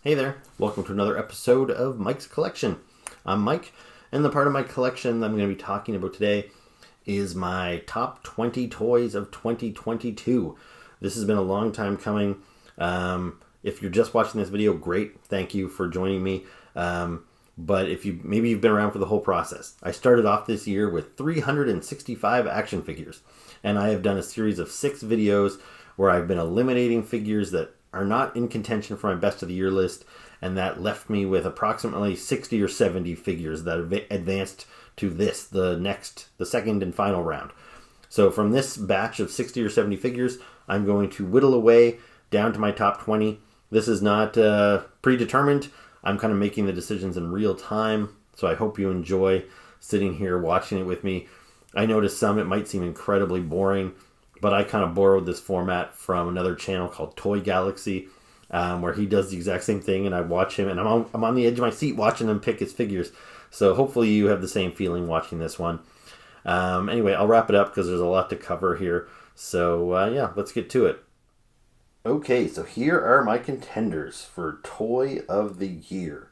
Hey there, welcome to another episode of Mike's Collection. I'm Mike, and the part of my collection that I'm going to be talking about today is my top 20 toys of 2022. This has been a long time coming. If you're just watching this video, great, thank you for joining me. But if maybe you've been around for the whole process. I started off this year with 365 action figures, and I have done a series of 6 videos where I've been eliminating figures that are not in contention for my best of the year list, and that left me with approximately 60 or 70 figures that have advanced to the second and final round. So from this batch of 60 or 70 figures, I'm going to whittle away down to my top 20. This is not predetermined. I'm kind of making the decisions in real time, so I hope you enjoy sitting here watching it with me. I know to some it might seem incredibly boring, but I kind of borrowed this format from another channel called Toy Galaxy, where he does the exact same thing, and I watch him, and I'm on the edge of my seat watching him pick his figures. So hopefully you have the same feeling watching this one. Anyway, I'll wrap it up because there's a lot to cover here. So yeah, let's get to it. Okay, so here are my contenders for Toy of the Year.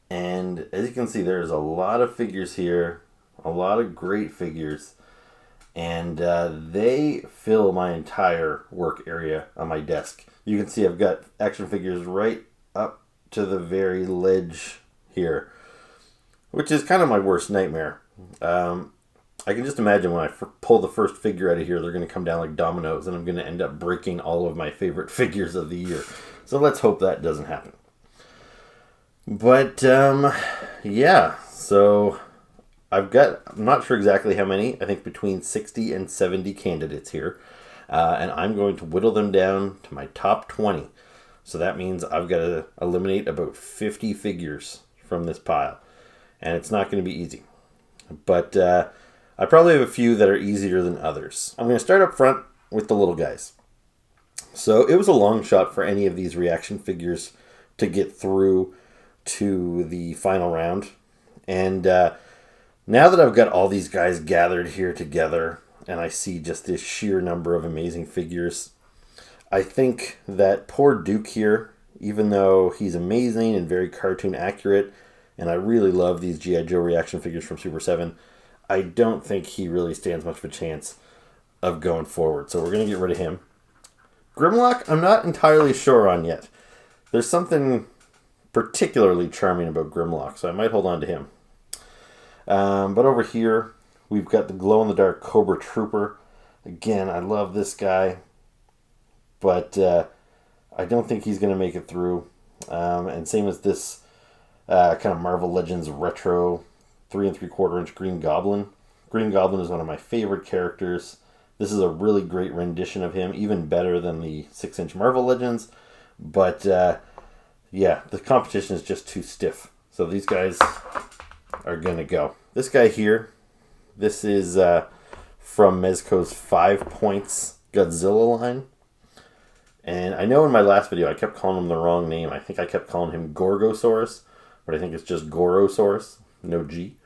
And as you can see, there's a lot of figures here, a lot of great figures. And they fill my entire work area on my desk. You can see I've got action figures right up to the very ledge here, which is kind of my worst nightmare. I can just imagine when I pull the first figure out of here, they're going to come down like dominoes, and I'm going to end up breaking all of my favorite figures of the year. So let's hope that doesn't happen. But yeah, so I'm not sure exactly how many. I think between 60 and 70 candidates here. And I'm going to whittle them down to my top 20. So that means I've got to eliminate about 50 figures from this pile. And it's not going to be easy. But I probably have a few that are easier than others. I'm going to start up front with the little guys. So it was a long shot for any of these reaction figures to get through to the final round. And now that I've got all these guys gathered here together, and I see just this sheer number of amazing figures, I think that poor Duke here, even though he's amazing and very cartoon accurate, and I really love these G.I. Joe reaction figures from Super 7, I don't think he really stands much of a chance of going forward. So we're going to get rid of him. Grimlock, I'm not entirely sure on yet. There's something particularly charming about Grimlock, so I might hold on to him. But over here, we've got the glow-in-the-dark Cobra Trooper. Again, I love this guy, but I don't think he's going to make it through. And same as this kind of Marvel Legends retro 3 3/4 inch Green Goblin. Green Goblin is one of my favorite characters. This is a really great rendition of him, even better than the 6-inch Marvel Legends. But yeah, the competition is just too stiff. So these guys are going to go. This guy here, this is from Mezco's 5 Points Godzilla line. And I know in my last video I kept calling him the wrong name. I think I kept calling him Gorgosaurus, but I think it's just Gorosaurus, no G.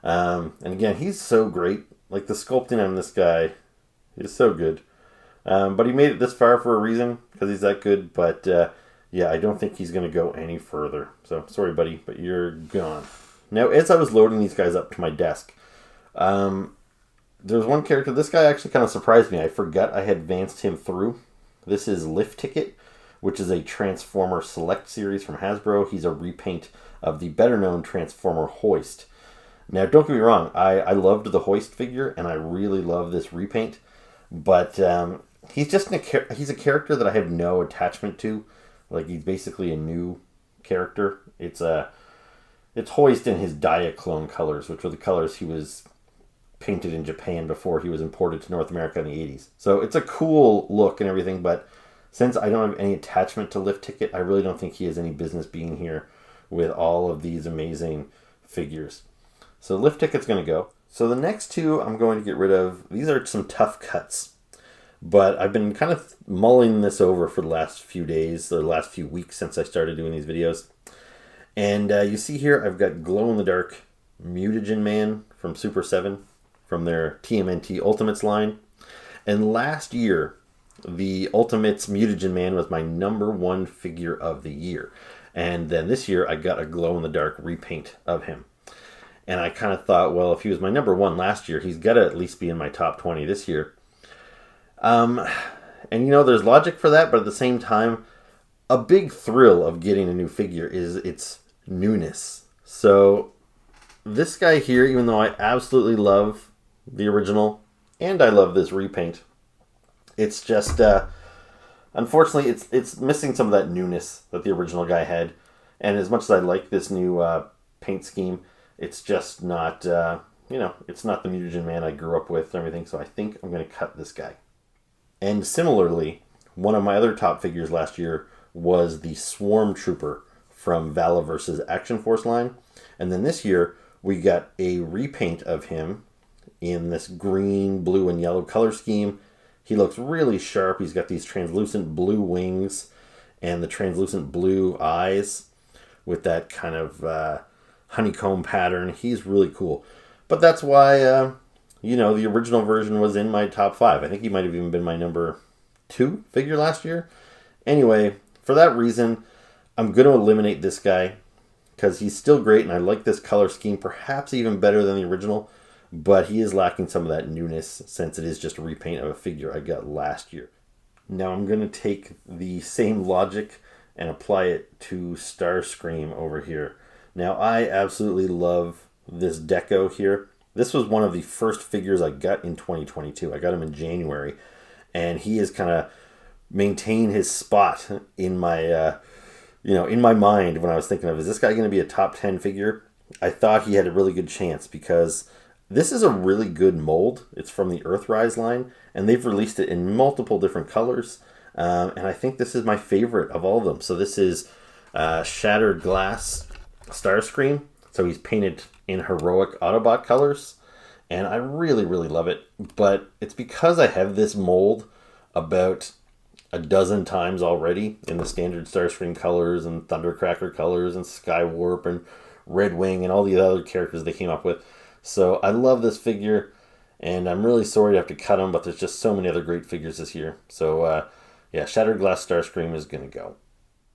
And again, he's so great. Like, the sculpting on this guy is so good. But he made it this far for a reason, because he's that good. But yeah, I don't think he's going to go any further. So, sorry buddy, but you're gone. Now, as I was loading these guys up to my desk, there's one character. This guy actually kind of surprised me. I forgot I had advanced him through. This is Lift Ticket, which is a Transformer Select series from Hasbro. He's a repaint of the better-known Transformer Hoist. Now, don't get me wrong. I loved the Hoist figure, and I really love this repaint. But he's just he's a character that I have no attachment to. Like, he's basically a new character. It's Hoist in his Diaclone colors, which were the colors he was painted in Japan before he was imported to North America in the 80s. So it's a cool look and everything, but since I don't have any attachment to Lift Ticket, I really don't think he has any business being here with all of these amazing figures. So Lift Ticket's going to go. So the next two I'm going to get rid of. These are some tough cuts, but I've been kind of mulling this over for the last few days, or the last few weeks since I started doing these videos. And you see here, I've got glow-in-the-dark Mutagen Man from Super 7, from their TMNT Ultimates line. And last year, the Ultimates Mutagen Man was my #1 figure of the year. And then this year I got a glow-in-the-dark repaint of him. And I kind of thought, well, if he was my number one last year, he's got to at least be in my top 20 this year. And there's logic for that, but at the same time, a big thrill of getting a new figure is its newness. So this guy here, even though I absolutely love the original and I love this repaint, it's just unfortunately it's missing some of that newness that the original guy had. And as much as I like this new paint scheme, it's just not it's not the mutagen man I grew up with and everything. So I think I'm going to cut this guy. And similarly, one of my other top figures last year was the Swarm Trooper from Vala vs. Action Force line. And then this year, we got a repaint of him in this green, blue, and yellow color scheme. He looks really sharp. He's got these translucent blue wings and the translucent blue eyes with that kind of honeycomb pattern. He's really cool. But that's why, the original version was in my top 5. I think he might have even been my number 2 figure last year. Anyway, for that reason, I'm going to eliminate this guy because he's still great and I like this color scheme perhaps even better than the original, but he is lacking some of that newness since it is just a repaint of a figure I got last year. Now I'm going to take the same logic and apply it to Starscream over here. Now I absolutely love this deco here. This was one of the first figures I got in 2022. I got him in January, and he has kind of maintained his spot in my, in my mind when I was thinking of, is this guy going to be a top 10 figure? I thought he had a really good chance because this is a really good mold. It's from the Earthrise line, and they've released it in multiple different colors, and I think this is my favorite of all of them. So this is Shattered Glass Starscream. So he's painted in heroic Autobot colors, and I really, really love it. But it's because I have this mold about a dozen times already in the standard Starscream colors and Thundercracker colors and Skywarp and Red Wing and all the other characters they came up with. So I love this figure, and I'm really sorry to have to cut him, but there's just so many other great figures this year. So Shattered Glass Starscream is going to go.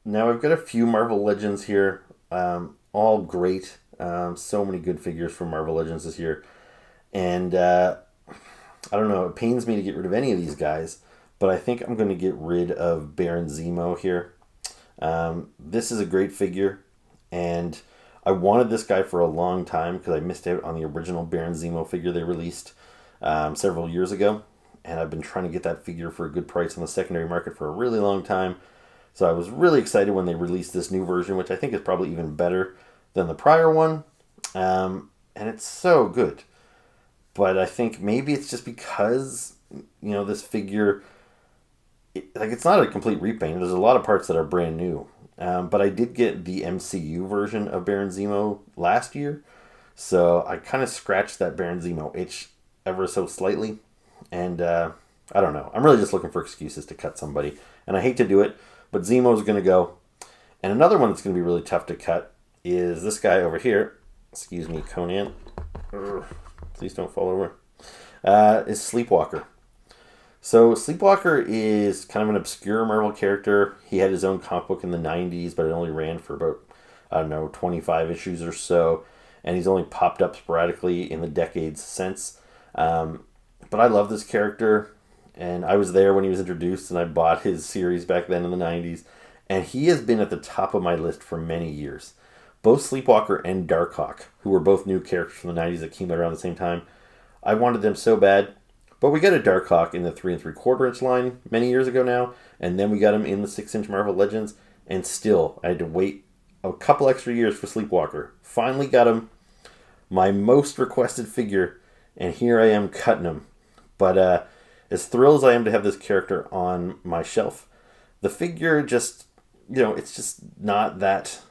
Now I've got a few Marvel Legends here, all great. So many good figures from Marvel Legends this year. And I don't know, it pains me to get rid of any of these guys, but I think I'm going to get rid of Baron Zemo here. This is a great figure, and I wanted this guy for a long time because I missed out on the original Baron Zemo figure they released several years ago, and I've been trying to get that figure for a good price on the secondary market for a really long time. So I was really excited when they released this new version, which I think is probably even better than the prior one, and it's so good. But I think maybe it's just because this figure, it's not a complete repaint. There's a lot of parts that are brand new, but I did get the MCU version of Baron Zemo last year, so I kind of scratched that Baron Zemo itch ever so slightly, and I don't know. I'm really just looking for excuses to cut somebody, and I hate to do it, but Zemo's going to go. And another one that's going to be really tough to cut is this guy over here. Excuse me, Conan. Please don't fall over. Is Sleepwalker. So Sleepwalker is kind of an obscure Marvel character. He had his own comic book in the 90s, but it only ran for about, 25 issues or so. And he's only popped up sporadically in the decades since. But I love this character. And I was there when he was introduced, and I bought his series back then in the 90s. And he has been at the top of my list for many years. Both Sleepwalker and Darkhawk, who were both new characters from the 90s that came out around the same time, I wanted them so bad. But we got a Darkhawk in the 3 3/4 inch line many years ago now, and then we got him in the 6-inch Marvel Legends, and still I had to wait a couple extra years for Sleepwalker. Finally got him, my most requested figure, and here I am cutting him. But as thrilled as I am to have this character on my shelf, the figure just, it's just not that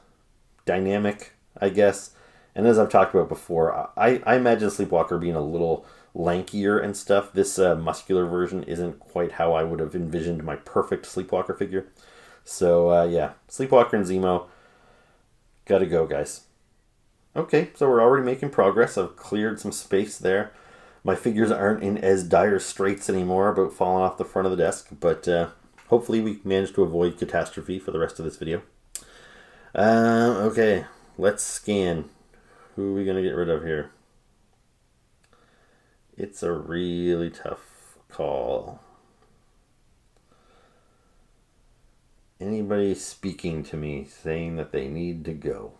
dynamic, I guess. And as I've talked about before, I imagine Sleepwalker being a little lankier and stuff. This muscular version isn't quite how I would have envisioned my perfect Sleepwalker figure. So Sleepwalker and Zemo, gotta go, guys. Okay, so we're already making progress. I've cleared some space there. My figures aren't in as dire straits anymore about falling off the front of the desk, but hopefully we managed to avoid catastrophe for the rest of this video. Okay, let's scan. Who are we going to get rid of here? It's a really tough call. Anybody speaking to me saying that they need to go?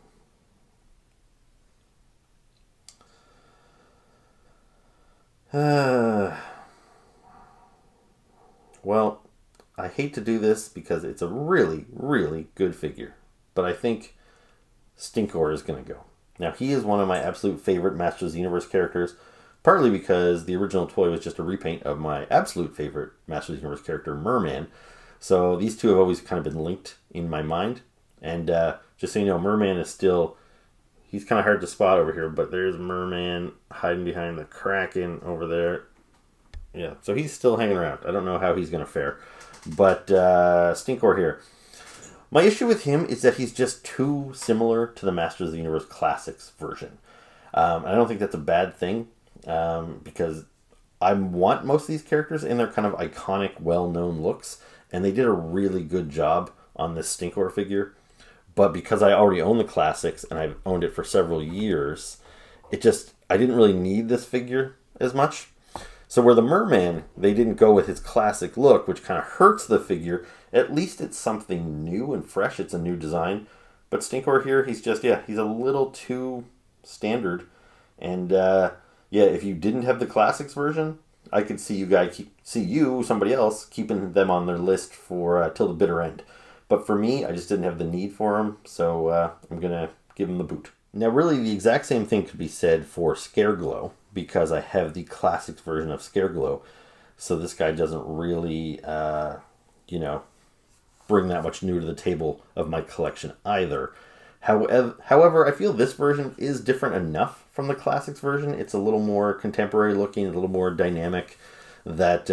Well, I hate to do this because it's a really, really good figure. But I think Stinkor is going to go. Now, he is one of my absolute favorite Masters of the Universe characters, partly because the original toy was just a repaint of my absolute favorite Masters of the Universe character, Merman. So these two have always kind of been linked in my mind. And just so you know, Merman is still... He's kind of hard to spot over here, but there's Merman hiding behind the Kraken over there. Yeah, so he's still hanging around. I don't know how he's going to fare. But Stinkor here. My issue with him is that he's just too similar to the Masters of the Universe Classics version. I don't think that's a bad thing, because I want most of these characters in their kind of iconic, well-known looks, and they did a really good job on this Stinkor figure. But because I already own the Classics, and I've owned it for several years, I didn't really need this figure as much. So where the Merman, they didn't go with his classic look, which kind of hurts the figure, at least it's something new and fresh. It's a new design. But Stinkor here, he's a little too standard. And if you didn't have the Classics version, I could see somebody else, keeping them on their list for till the bitter end. But for me, I just didn't have the need for them, so I'm going to give him the boot. Now, really, the exact same thing could be said for Scareglow, because I have the Classics version of Scareglow. So this guy doesn't really, bring that much new to the table of my collection either. However, I feel this version is different enough from the Classics version. It's a little more contemporary looking, a little more dynamic, that,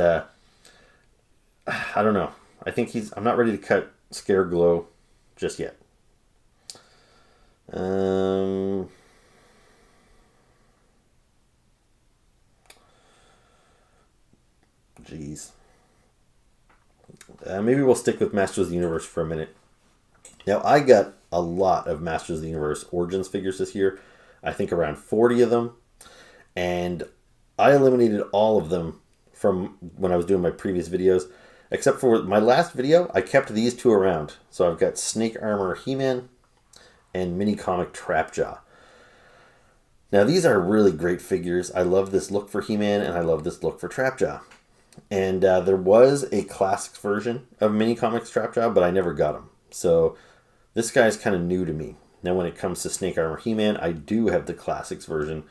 I don't know. I think I'm not ready to cut Scareglow just yet. Jeez. Maybe we'll stick with Masters of the Universe for a minute. Now, I got a lot of Masters of the Universe Origins figures this year. I think around 40 of them. And I eliminated all of them from when I was doing my previous videos. Except for my last video, I kept these two around. So I've got Snake Armor He-Man and Mini Comic Trapjaw. Now these are really great figures. I love this look for He-Man and I love this look for Trapjaw. And there was a Classics version of Mini Comics Trapjaw, but I never got him. So this guy's kind of new to me. Now when it comes to Snake Armor He-Man, I do have the Classics version.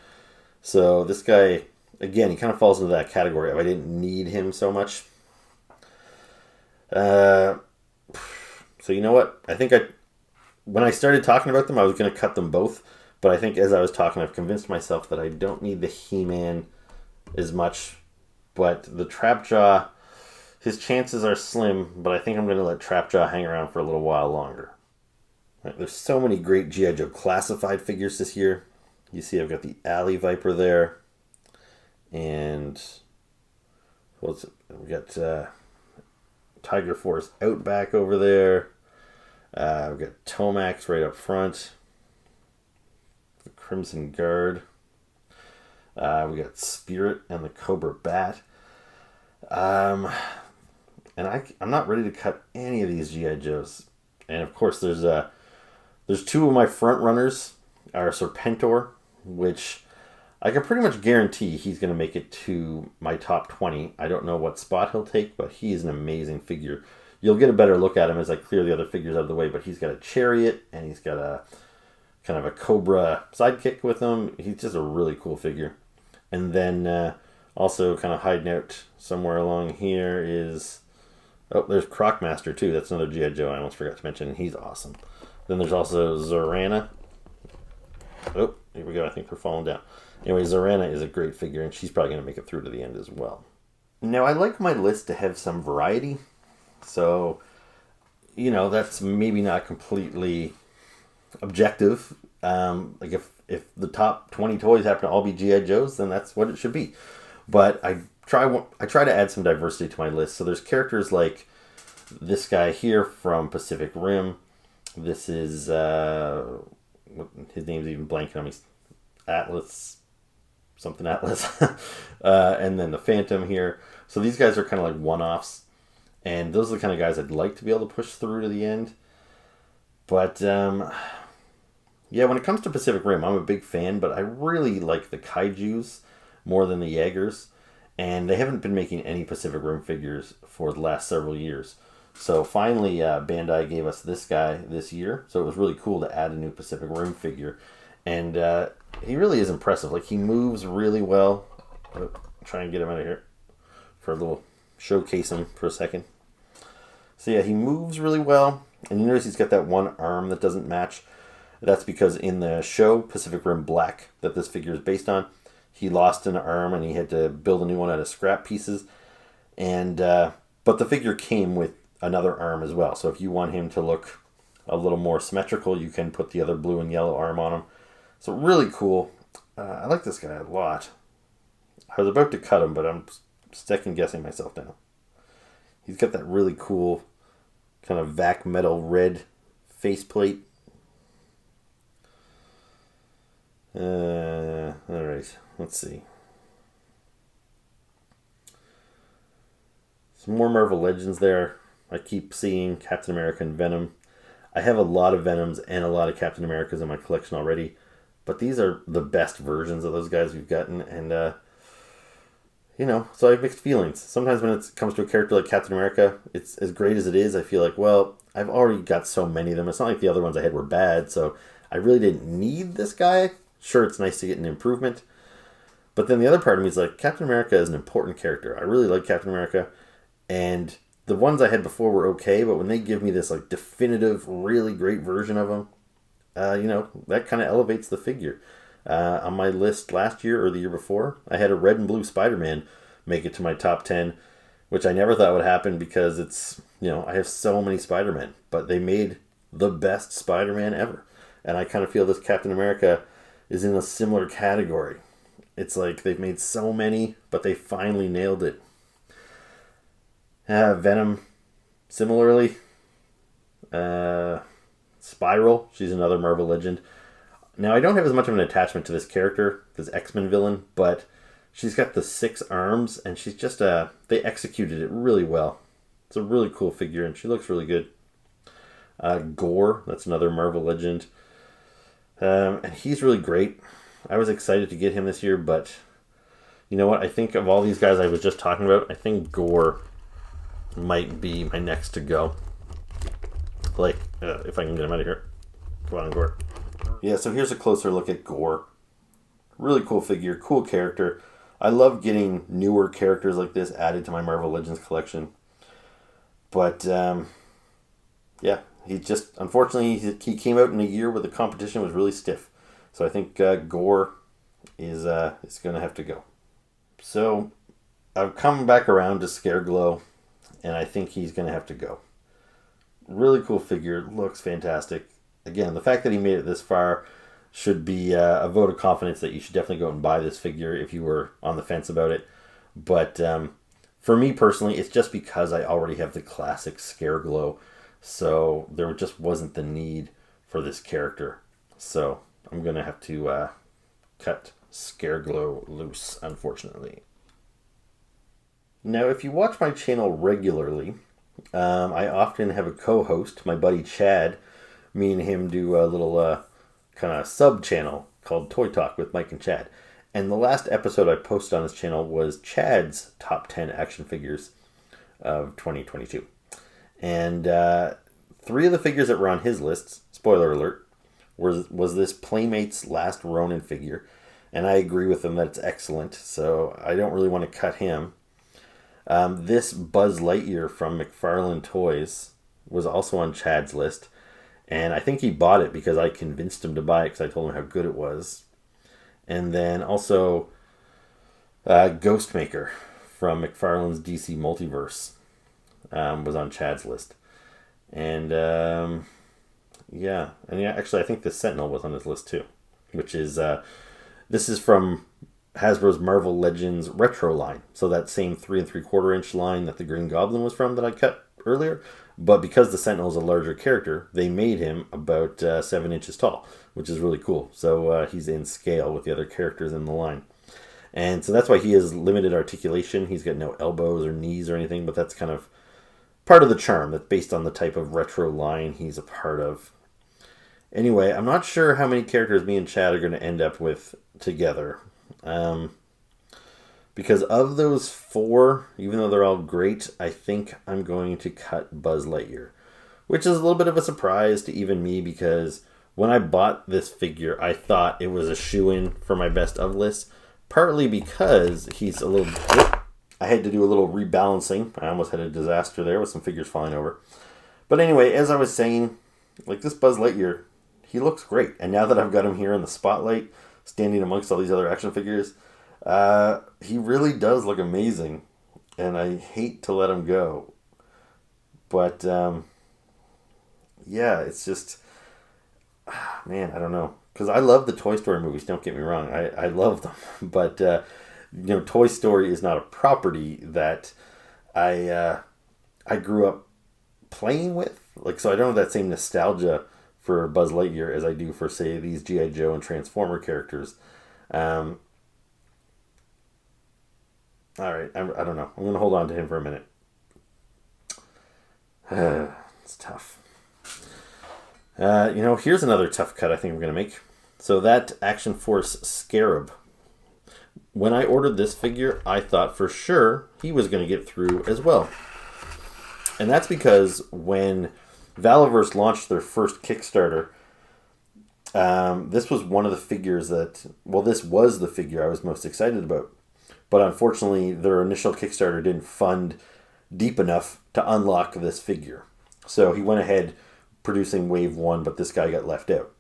So this guy, again, he kind of falls into that category of I didn't need him so much. So you know what? I think when I started talking about them, I was going to cut them both. But I think as I was talking, I've convinced myself that I don't need the He-Man as much. But the Trapjaw, his chances are slim. But I think I'm going to let Trapjaw hang around for a little while longer. Right, there's so many great G.I. Joe classified figures this year. You see I've got the Alley Viper there. And we got... Tiger Force Outback over there. We've got Tomax right up front. The Crimson Guard. We got Spirit and the Cobra Bat. And I'm not ready to cut any of these G.I. Joes. And of course, there's two of my front runners are Serpentor, which I can pretty much guarantee he's going to make it to my top 20. I don't know what spot he'll take, but he's an amazing figure. You'll get a better look at him as I clear the other figures out of the way, but he's got a chariot, and he's got a kind of a Cobra sidekick with him. He's just a really cool figure. And then also kind of hiding out somewhere along here is... Oh, there's Crocmaster, too. That's another G.I. Joe I almost forgot to mention. He's awesome. Then there's also Zorana. Oh, here we go. I think they're falling down. Anyway, Zorana is a great figure, and she's probably going to make it through to the end as well. Now, I like my list to have some variety. So, that's maybe not completely objective. Like if the top 20 toys happen to all be G.I. Joes, then that's what it should be. But I try to add some diversity to my list. So there's characters like this guy here from Pacific Rim. This is, his name's even blanking on me. Atlas, something Atlas. And then the Phantom here. So these guys are kind of like one-offs. And those are the kind of guys I'd like to be able to push through to the end. But, yeah, when it comes to Pacific Rim, I'm a big fan, but I really like the Kaijus more than the Jaegers. And they haven't been making any Pacific Rim figures for the last several years. So finally, Bandai gave us this guy this year. So it was really cool to add a new Pacific Rim figure. And he really is impressive. Like, he moves really well. I'll try and get him out of here for a little showcase him for a second. So yeah, he moves really well. And you notice he's got that one arm that doesn't match. That's because in the show, Pacific Rim Black, that this figure is based on, he lost an arm and he had to build a new one out of scrap pieces. And but the figure came with another arm as well. So if you want him to look a little more symmetrical, you can put the other blue and yellow arm on him. So really cool. I like this guy a lot. I was about to cut him, but I'm second guessing myself now. He's got that really cool kind of vac metal red faceplate. Alright, let's see. Some more Marvel Legends there. I keep seeing Captain America and Venom. I have a lot of Venoms and a lot of Captain Americas in my collection already. But these are the best versions of those guys we've gotten. And, so I have mixed feelings. Sometimes when it comes to a character like Captain America, it's as great as it is. I feel like, well, I've already got so many of them. It's not like the other ones I had were bad. So I really didn't need this guy. Sure, it's nice to get an improvement. But then the other part of me is like, Captain America is an important character. I really like Captain America. And the ones I had before were okay, but when they give me this like definitive, really great version of him, that kind of elevates the figure. On my list last year or the year before, I had a red and blue Spider-Man make it to my top 10, which I never thought would happen because it's, I have so many Spider-Men, but they made the best Spider-Man ever. And I kind of feel this Captain America is in a similar category. It's like they've made so many, but they finally nailed it. Venom, similarly. Spiral, she's another Marvel Legend. Now, I don't have as much of an attachment to this character, this X-Men villain, but she's got the 6 arms, and she's just, they executed it really well. It's a really cool figure, and she looks really good. Gore, that's another Marvel Legend. And he's really great. I was excited to get him this year, but you know what? I think of all these guys I was just talking about, I think Gore might be my next to go. Like, if I can get him out of here. Come on, Gore. Yeah, so here's a closer look at Gore. Really cool figure, cool character. I love getting newer characters like this added to my Marvel Legends collection. But, yeah, he just, unfortunately, he came out in a year where the competition was really stiff. So I think Gore is going to have to go. So I've come back around to Scareglow, and I think he's going to have to go. Really cool figure, looks fantastic. Again, the fact that he made it this far should be a vote of confidence that you should definitely go out and buy this figure if you were on the fence about it. But for me personally, it's just because I already have the classic Scareglow, so there just wasn't the need for this character. So I'm going to have to cut Scareglow loose, unfortunately. Now, if you watch my channel regularly, I often have a co-host, my buddy Chad. Me and him do a little kind of sub-channel called Toy Talk with Mike and Chad. And the last episode I posted on his channel was Chad's top 10 action figures of 2022. And 3 of the figures that were on his list, spoiler alert, was this Playmates Last Ronin figure. And I agree with him that it's excellent, so I don't really want to cut him. This Buzz Lightyear from McFarlane Toys was also on Chad's list. And I think he bought it because I convinced him to buy it because I told him how good it was. And then also Ghostmaker from McFarlane's DC Multiverse was on Chad's list. And actually I think the Sentinel was on his list too. Which is, this is from Hasbro's Marvel Legends Retro line. So that same 3 3/4 inch line that the Green Goblin was from that I cut earlier. But because the Sentinel is a larger character, they made him about 7 inches tall, which is really cool. So he's in scale with the other characters in the line. And so that's why he has limited articulation. He's got no elbows or knees or anything, but that's kind of part of the charm. That's based on the type of retro line he's a part of. Anyway, I'm not sure how many characters me and Chad are going to end up with together. Because of those 4, even though they're all great, I think I'm going to cut Buzz Lightyear. Which is a little bit of a surprise to even me, because when I bought this figure, I thought it was a shoo-in for my best of list. Partly because he's a little... I had to do a little rebalancing. I almost had a disaster there with some figures falling over. But anyway, as I was saying, like this Buzz Lightyear, he looks great. And now that I've got him here in the spotlight, standing amongst all these other action figures, he really does look amazing. And I hate to let him go. But, yeah, it's just... Man, I don't know. Because I love the Toy Story movies, don't get me wrong. I love them. But, Toy Story is not a property that I grew up playing with. Like, so I don't have that same nostalgia for Buzz Lightyear as I do for, say, these G.I. Joe and Transformer characters. All right, I don't know. I'm going to hold on to him for a minute. It's tough. Here's another tough cut I think we're going to make. So that Action Force Scarab. When I ordered this figure, I thought for sure he was going to get through as well. And that's because when Valaverse launched their first Kickstarter, this was one of the figures that... Well, this was the figure I was most excited about. But unfortunately, their initial Kickstarter didn't fund deep enough to unlock this figure. So he went ahead producing Wave 1, but this guy got left out.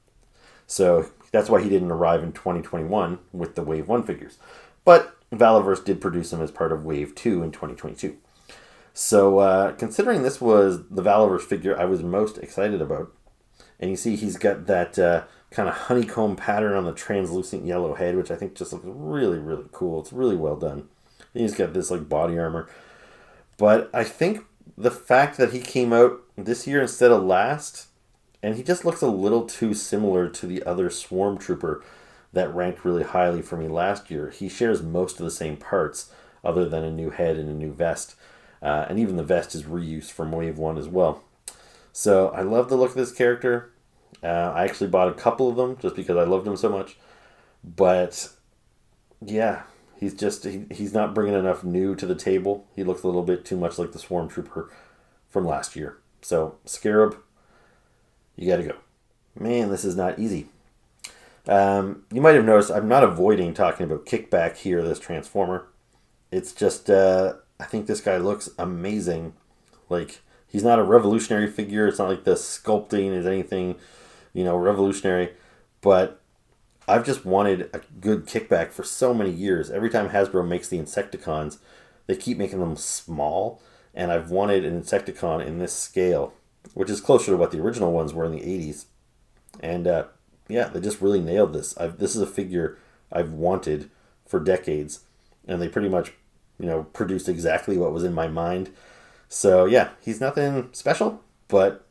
So that's why he didn't arrive in 2021 with the Wave 1 figures. But Valaverse did produce him as part of Wave 2 in 2022. So considering this was the Valaverse figure I was most excited about, and you see he's got that kind of honeycomb pattern on the translucent yellow head, which I think just looks really, really cool. It's really well done. And he's got this like body armor. But I think the fact that he came out this year instead of last, and he just looks a little too similar to the other Swarm Trooper that ranked really highly for me last year. He shares most of the same parts, other than a new head and a new vest. And even the vest is reused from Wave 1 as well. So I love the look of this character. I actually bought a couple of them just because I loved him so much. But yeah, he's not bringing enough new to the table. He looks a little bit too much like the Swarm Trooper from last year. So Scarab, you got to go. Man, this is not easy. You might have noticed I'm not avoiding talking about Kickback here, this Transformer. It's just, I think this guy looks amazing. Like, he's not a revolutionary figure. It's not like the sculpting is anything, revolutionary. But I've just wanted a good Kickback for so many years. Every time Hasbro makes the Insecticons, they keep making them small. And I've wanted an Insecticon in this scale, which is closer to what the original ones were in the 80s. And, yeah, they just really nailed this. This is a figure I've wanted for decades. And they pretty much, produced exactly what was in my mind. So, yeah, he's nothing special. But,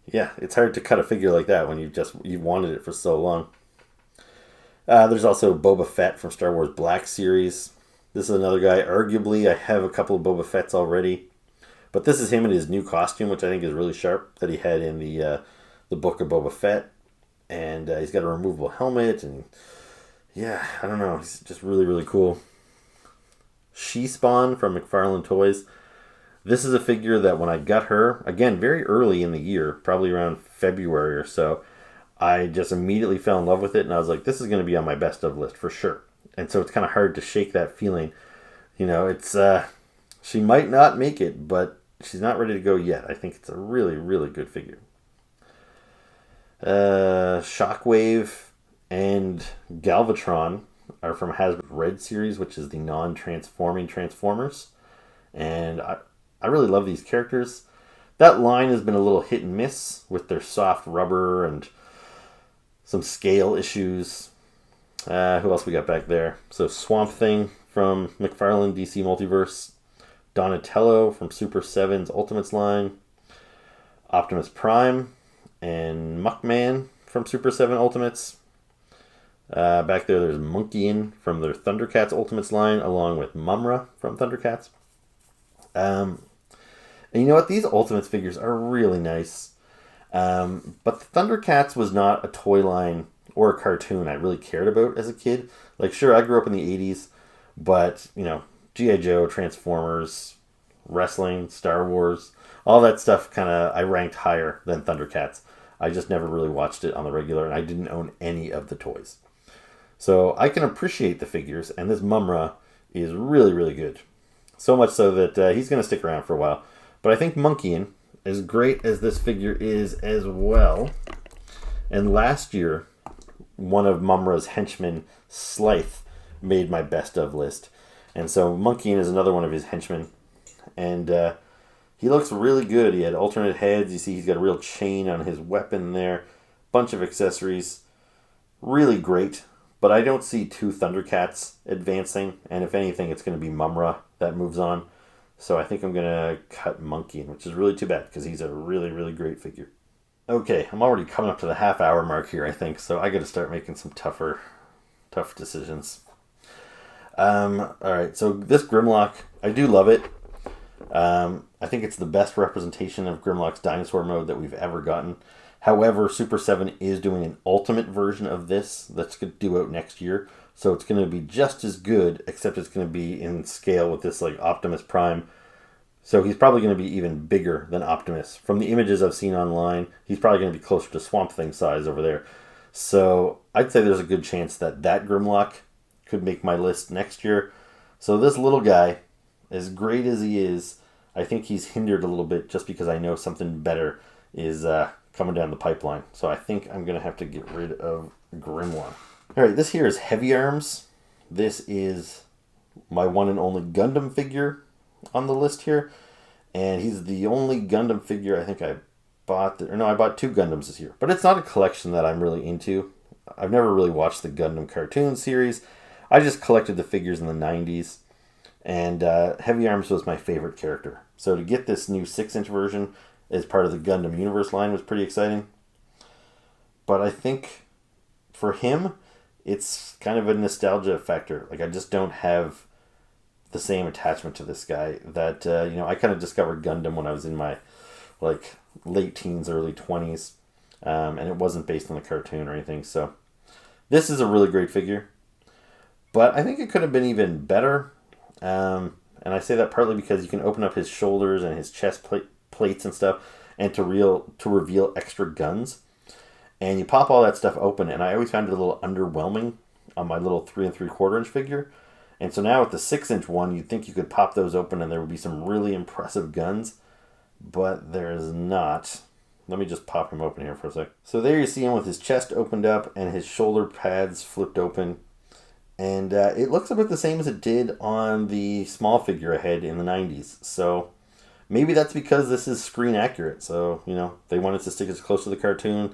yeah, it's hard to cut a figure like that when you've wanted it for so long. There's also Boba Fett from Star Wars Black Series. This is another guy. Arguably, I have a couple of Boba Fetts already. But this is him in his new costume, which I think is really sharp, that he had in the book of Boba Fett. And he's got a removable helmet. And yeah, I don't know. He's just really, really cool. She-Spawn from McFarlane Toys. This is a figure that when I got her, again, very early in the year, probably around February or so, I just immediately fell in love with it. And I was like, this is going to be on my best of list for sure. And so it's kind of hard to shake that feeling. It's she might not make it, but she's not ready to go yet. I think it's a really, really good figure. Shockwave and Galvatron are from Hasbro's Red Series, which is the non-transforming Transformers. And I really love these characters. That line has been a little hit and miss with their soft rubber and some scale issues. Who else we got back there? So Swamp Thing from McFarlane DC Multiverse. Donatello from Super 7's Ultimates line. Optimus Prime and Muckman from Super 7 Ultimates. Back there's Monkeyin from their Thundercats Ultimates line, along with Mumra from Thundercats. And you know what? These Ultimates figures are really nice. But the Thundercats was not a toy line or a cartoon I really cared about as a kid. Like, sure, I grew up in the 80s, but, you know, G.I. Joe, Transformers, wrestling, Star Wars, all that stuff I ranked higher than Thundercats. I just never really watched it on the regular, and I didn't own any of the toys. So I can appreciate the figures, and this Mumra is really, really good. So much so that he's going to stick around for a while. But I think Monkeyin, as great as this figure is as well, and last year, one of Mumra's henchmen, Slythe, made my best of list. And so Monkeyin is another one of his henchmen. And he looks really good. He had alternate heads. You see he's got a real chain on his weapon there. Bunch of accessories. Really great. But I don't see two Thundercats advancing. And if anything, it's going to be Mumra that moves on. So I think I'm going to cut Monkeyin, which is really too bad because he's a really, really great figure. Okay, I'm already coming up to the half-hour mark here, I think. So I got to start making some tough decisions. Alright, so this Grimlock, I do love it. I think it's the best representation of Grimlock's dinosaur mode that we've ever gotten. However, Super 7 is doing an ultimate version of this that's going to due out next year. So it's going to be just as good, except it's going to be in scale with this like Optimus Prime. So he's probably going to be even bigger than Optimus. From the images I've seen online, he's probably going to be closer to Swamp Thing size over there. So I'd say there's a good chance that Grimlock could make my list next year. So this little guy, as great as he is, I think he's hindered a little bit just because I know something better is coming down the pipeline. So I think I'm going to have to get rid of Grimlock. Alright, this here is Heavy Arms. This is my one and only Gundam figure on the list here. And he's the only Gundam figure I think I bought. I bought two Gundams this year. But it's not a collection that I'm really into. I've never really watched the Gundam cartoon series. I just collected the figures in the 90s. And Heavy Arms was my favorite character. So to get this new 6-inch version as part of the Gundam Universe line was pretty exciting. But I think for him, it's kind of a nostalgia factor. Like, I just don't have the same attachment to this guy that, I kind of discovered Gundam when I was in my, late teens, early 20s. And it wasn't based on the cartoon or anything. So this is a really great figure. But I think it could have been even better. And I say that partly because you can open up his shoulders and his chest plates and stuff and to reveal extra guns. And you pop all that stuff open, and I always found it a little underwhelming on my little 3 3/4 inch figure. And so now with the 6-inch one, you'd think you could pop those open and there would be some really impressive guns, but there's not. Let me just pop him open here for a sec. So there you see him with his chest opened up and his shoulder pads flipped open. And it looks about the same as it did on the small figure I had in the 90s. So maybe that's because this is screen accurate. So, they wanted to stick as close to the cartoon.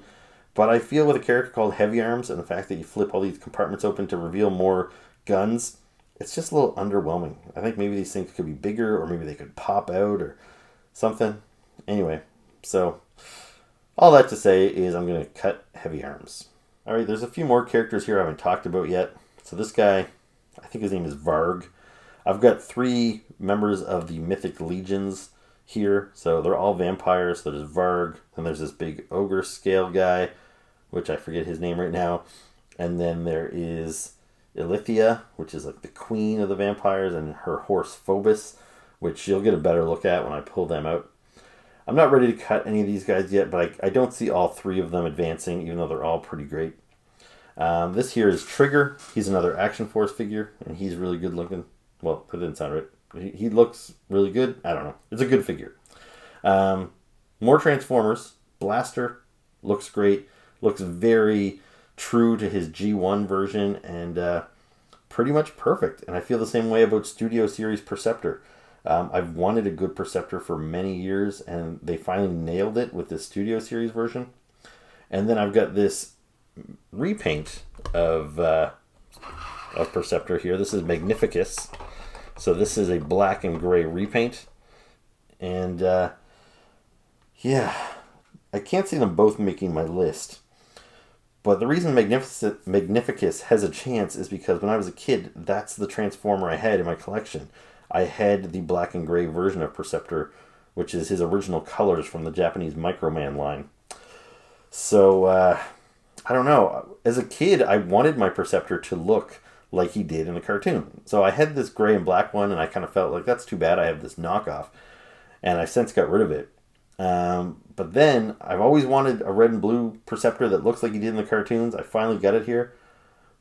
But I feel with a character called Heavy Arms and the fact that you flip all these compartments open to reveal more guns, it's just a little underwhelming. I think maybe these things could be bigger or maybe they could pop out or something. Anyway, so all that to say is I'm going to cut Heavy Arms. All right, there's a few more characters here I haven't talked about yet. So this guy, I think his name is Varg. I've got 3 members of the Mythic Legions here. So they're all vampires. So there's Varg, and there's this big ogre scale guy, which I forget his name right now. And then there is Ilithia, which is like the queen of the vampires, and her horse Phobos, which you'll get a better look at when I pull them out. I'm not ready to cut any of these guys yet, but I don't see all 3 of them advancing, even though they're all pretty great. This here is Trigger. He's another Action Force figure, and he's really good looking. Well, that didn't sound right. He looks really good. I don't know. It's a good figure. More Transformers. Blaster looks great. Looks very true to his G1 version and pretty much perfect. And I feel the same way about Studio Series Perceptor. I've wanted a good Perceptor for many years, and they finally nailed it with this Studio Series version. And then I've got this repaint of Perceptor here. This is Magnificus. So this is a black and gray repaint. And I can't see them both making my list. But the reason Magnificus has a chance is because when I was a kid, that's the Transformer I had in my collection. I had the black and gray version of Perceptor, which is his original colors from the Japanese Microman line. So, I don't know. As a kid, I wanted my Perceptor to look like he did in the cartoon. So I had this gray and black one, and I kind of felt like, that's too bad I have this knockoff. And I since got rid of it. But then, I've always wanted a red and blue Perceptor that looks like he did in the cartoons. I finally got it here.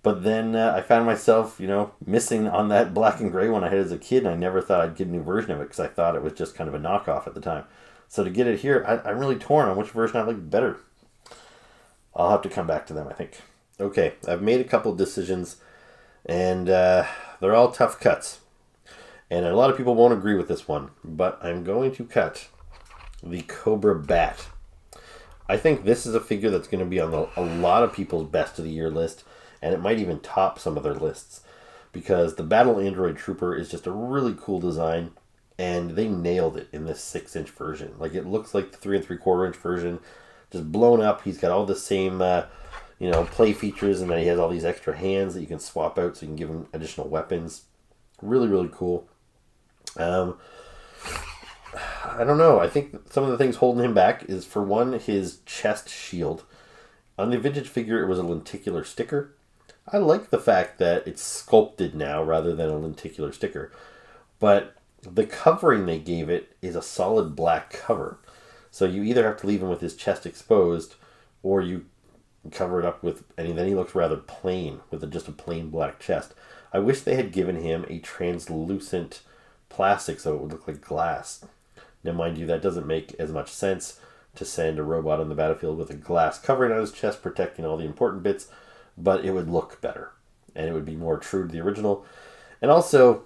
But then I found myself, missing on that black and gray one I had as a kid, and I never thought I'd get a new version of it because I thought it was just kind of a knockoff at the time. So to get it here, I'm really torn on which version I like better. I'll have to come back to them, I think. Okay, I've made a couple decisions, and they're all tough cuts. And a lot of people won't agree with this one, but I'm going to cut the Cobra Bat. I think this is a figure that's going to be on a lot of people's best of the year list, and it might even top some of their lists, because the Battle Android Trooper is just a really cool design, and they nailed it in this 6-inch version. Like, it looks like the 3 3/4-inch version, just blown up. He's got all the same, play features, and then he has all these extra hands that you can swap out so you can give him additional weapons. Really, really cool. I don't know. I think some of the things holding him back is, for one, his chest shield. On the vintage figure, it was a lenticular sticker. I like the fact that it's sculpted now rather than a lenticular sticker. But the covering they gave it is a solid black cover. So you either have to leave him with his chest exposed, or you cover it up with, and then he looks rather plain, with just a plain black chest. I wish they had given him a translucent plastic so it would look like glass. Now, mind you, that doesn't make as much sense to send a robot on the battlefield with a glass covering on his chest, protecting all the important bits, but it would look better, and it would be more true to the original. And also,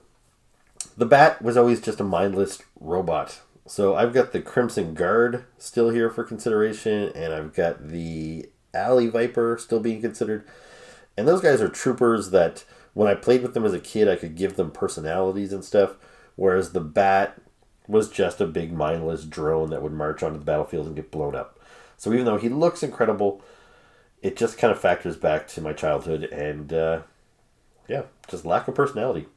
the Bat was always just a mindless robot. So I've got the Crimson Guard still here for consideration, and I've got the Alley Viper still being considered. And those guys are troopers that, when I played with them as a kid, I could give them personalities and stuff, whereas the Bat was just a big mindless drone that would march onto the battlefield and get blown up. So even though he looks incredible, it just kind of factors back to my childhood and, just lack of personality.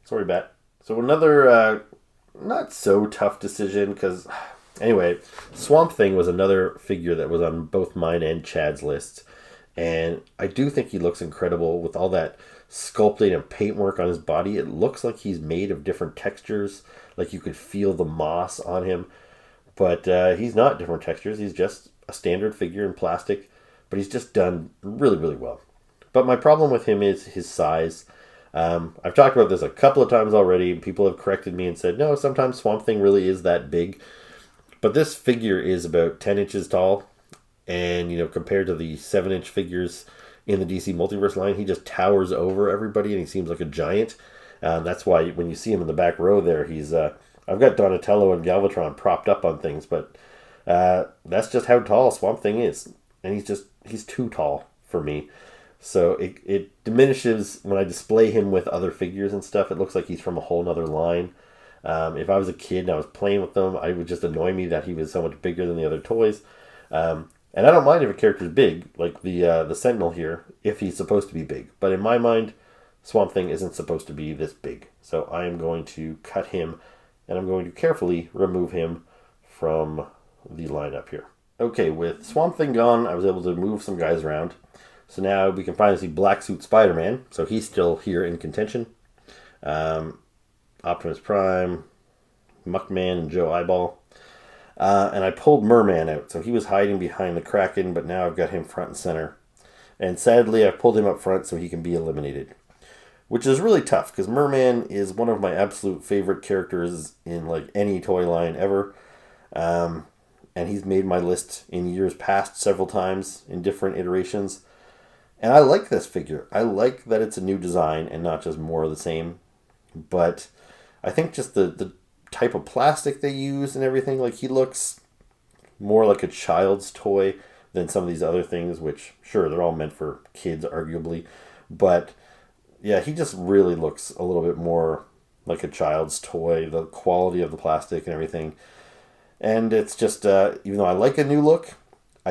Sorry, Bat. So another not so tough decision, because, anyway, Swamp Thing was another figure that was on both mine and Chad's lists. And I do think he looks incredible with all that sculpting and paintwork on his body. It looks like he's made of different textures. Like you could feel the moss on him. But he's not different textures. He's just a standard figure in plastic. But he's just done really, really well. But my problem with him is his size. I've talked about this a couple of times already. People have corrected me and said, no, sometimes Swamp Thing really is that big. But this figure is about 10 inches tall. And, compared to the 7-inch figures in the DC Multiverse line, he just towers over everybody and he seems like a giant. That's why when you see him in the back row there, he's... I've got Donatello and Galvatron propped up on things, but that's just how tall Swamp Thing is. And he's too tall for me. So it diminishes when I display him with other figures and stuff. It looks like he's from a whole nother line. If I was a kid and I was playing with them, it would just annoy me that he was so much bigger than the other toys. And I don't mind if a character's big, like the Sentinel here, if he's supposed to be big. But in my mind, Swamp Thing isn't supposed to be this big. So I am going to cut him, and I'm going to carefully remove him from the lineup here. Okay, with Swamp Thing gone, I was able to move some guys around. So now we can finally see Black Suit Spider-Man. So he's still here in contention. Optimus Prime, Muckman, and Joe Eyeball. And I pulled Merman out. So he was hiding behind the Kraken, but now I've got him front and center. And sadly, I've pulled him up front so he can be eliminated. Which is really tough, because Merman is one of my absolute favorite characters in any toy line ever. And he's made my list in years past several times in different iterations. And I like this figure. I like that it's a new design and not just more of the same. But I think just the type of plastic they use and everything, he looks more like a child's toy than some of these other things, which, sure, they're all meant for kids, arguably. But, yeah, he just really looks a little bit more like a child's toy, the quality of the plastic and everything. And it's just, even though I like a new look,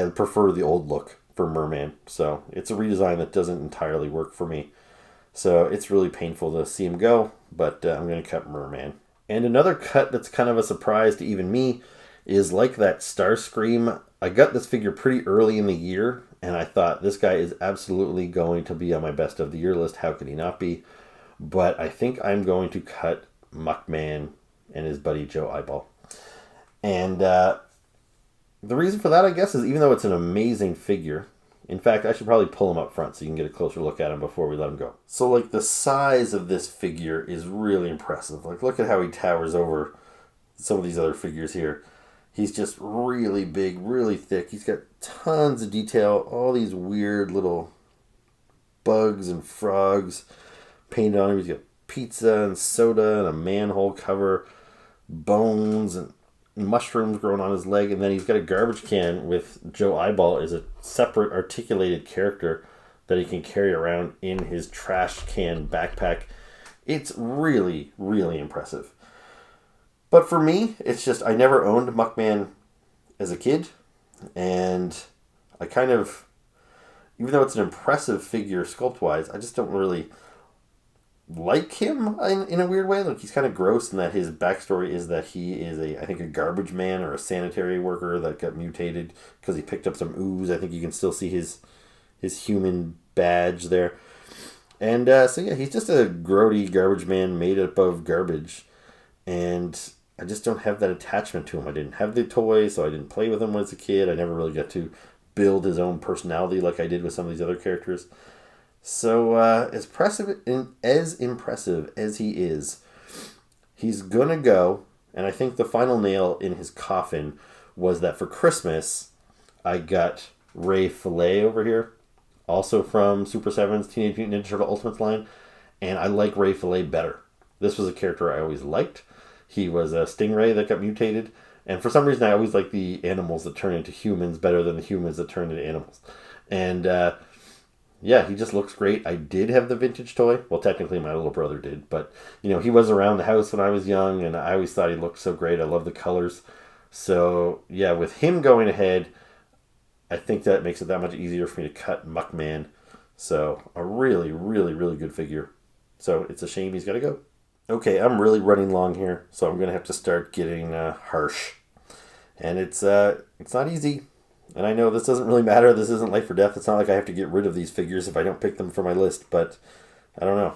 I prefer the old look for Merman. So it's a redesign that doesn't entirely work for me. So it's really painful to see him go, but I'm going to cut Merman. And another cut that's kind of a surprise to even me is like that Starscream. I got this figure pretty early in the year, and I thought this guy is absolutely going to be on my best of the year list. How could he not be? But I think I'm going to cut Muckman and his buddy Joe Eyeball. And the reason for that, I guess, is even though it's an amazing figure, in fact, I should probably pull him up front so you can get a closer look at him before we let him go. So, like, the size of this figure is really impressive. Like, look at how he towers over some of these other figures here. He's just really big, really thick. He's got tons of detail, all these weird little bugs and frogs painted on him. He's got pizza and soda and a manhole cover, bones and mushrooms growing on his leg, and then he's got a garbage can with Joe Eyeball as a separate articulated character that he can carry around in his trash can backpack. It's really, really impressive. But for me, it's just I never owned Muckman as a kid, and I kind of, even though it's an impressive figure sculpt-wise, I just don't really like him in a weird way. Like, he's kind of gross in that his backstory is that he is I think a garbage man or a sanitary worker that got mutated because he picked up some ooze. I think you can still see his human badge there. And so yeah, he's just a grody garbage man made up of garbage. And I just don't have that attachment to him. I didn't have the toy, so I didn't play with him as a kid. I never really got to build his own personality like I did with some of these other characters. So as impressive as he is, he's going to go, and I think the final nail in his coffin was that for Christmas, I got Ray Fillet over here, also from Super 7's Teenage Mutant Ninja Turtle Ultimates line, and I like Ray Fillet better. This was a character I always liked. He was a stingray that got mutated, and for some reason I always like the animals that turn into humans better than the humans that turn into animals. And yeah, he just looks great. I did have the vintage toy. Well, technically my little brother did, but you know, he was around the house when I was young, and I always thought he looked so great. I love the colors. So yeah, with him going ahead, I think that makes it that much easier for me to cut Muckman. So a really, really, really good figure. So it's a shame he's got to go. Okay, I'm really running long here, so I'm going to have to start getting harsh. And it's not easy. And I know this doesn't really matter. This isn't life or death. It's not like I have to get rid of these figures if I don't pick them for my list. But I don't know.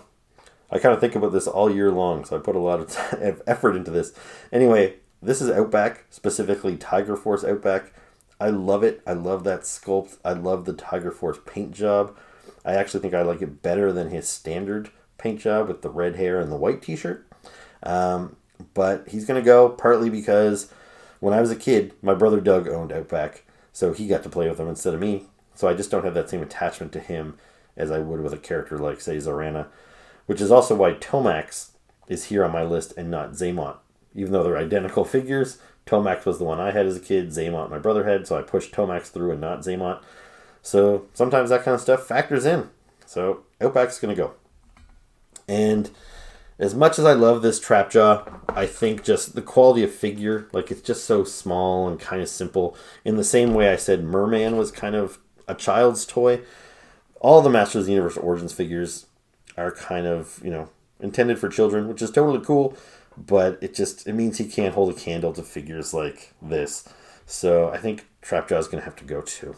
I kind of think about this all year long, so I put a lot of effort into this. Anyway, this is Outback, specifically Tiger Force Outback. I love it. I love that sculpt. I love the Tiger Force paint job. I actually think I like it better than his standard paint job with the red hair and the white t-shirt. But he's going to go partly because when I was a kid, my brother Doug owned Outback, so he got to play with them instead of me. So I just don't have that same attachment to him as I would with a character like, say, Zorana, which is also why Tomax is here on my list and not Zaymont. Even though they're identical figures, Tomax was the one I had as a kid, Zaymont my brother had, so I pushed Tomax through and not Zaymont. So sometimes that kind of stuff factors in. So Outback's going to go. And as much as I love this Trapjaw, I think just the quality of figure, like it's just so small and kind of simple. In the same way I said Merman was kind of a child's toy, all the Masters of the Universe Origins figures are kind of, you know, intended for children, which is totally cool, but it means he can't hold a candle to figures like this. So I think Trapjaw is going to have to go too.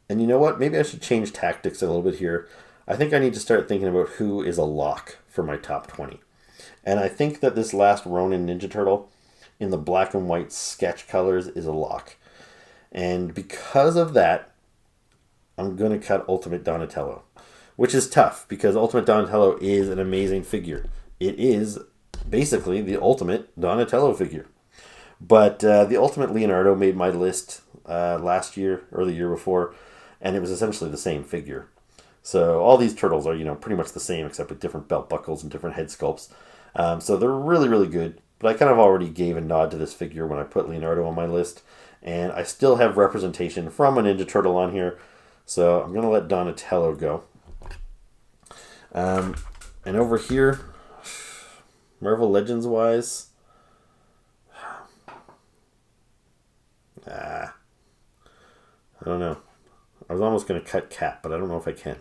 And you know what? Maybe I should change tactics a little bit here. I think I need to start thinking about who is a lock for my top 20. And I think that this last Ronin Ninja Turtle in the black and white sketch colors is a lock. And because of that, I'm going to cut Ultimate Donatello, which is tough because Ultimate Donatello is an amazing figure. It is basically the ultimate Donatello figure. But the Ultimate Leonardo made my list last year or the year before, and it was essentially the same figure. So all these turtles are, you know, pretty much the same except with different belt buckles and different head sculpts. So they're really, really good. But I kind of already gave a nod to this figure when I put Leonardo on my list. And I still have representation from a Ninja Turtle on here. So I'm going to let Donatello go. And over here, Marvel Legends wise, I don't know. I was almost going to cut Cap, but I don't know if I can.